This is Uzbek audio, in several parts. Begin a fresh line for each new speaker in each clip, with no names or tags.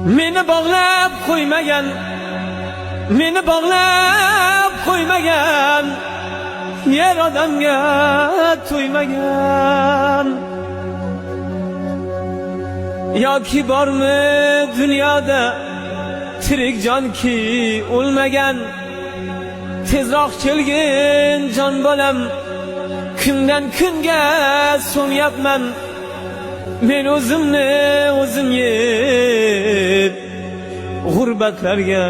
Meni bağlab qo'ymagan, meni bağlab qo'ymagan, yer odamga to'ymagan. Yoki bormi dunyoda tirik jonki o'lmagan? Tezroq kelgin jon bolam, kundan kunga so'nyapman. Men o'zimni o'zim yeb g'urbatlarga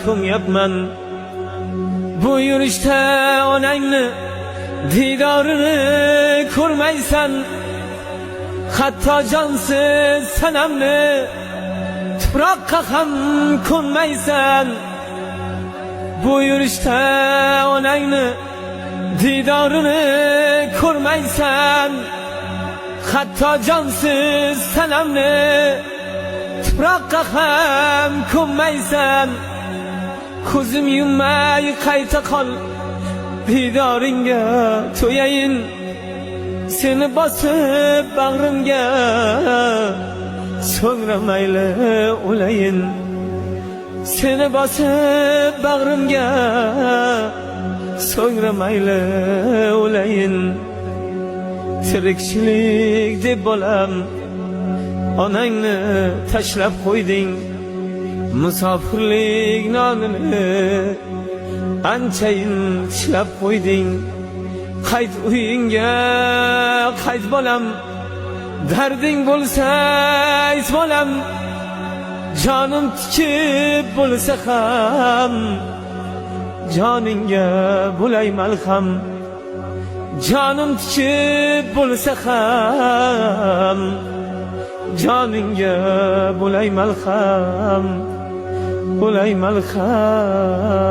ko'nyapman. Bu yurishda onangni diydorini ko'rmaysan, hatto jonsiz sanamni tuproqqa ham ko'nmaysan. Bu yurishda onangni diydorini ko'rmaysan, hatto jonsiz sanamni tuproqqa ham ko'nmaysan. Ko'zim yummay qayta qol, didoringga to'yayin. Seni bosib bag'rimga, so'ngra mayli o'layin. Seni bosib bag'rimga, so'ngra mayli o'layin. Tirikchilik deb bolam, onangni tashlab qo'yding. Musofirlik nonini anchayin tishlab qo'yding. Qayt uyingga, qayt bolam, darding bo'lsa ayt bolam. Jonim tikib bo'lsa ham, joningga bo'lay malham. Jonim tikib bo'lsa ham, joningga bo'lay malham, bo'lay malham.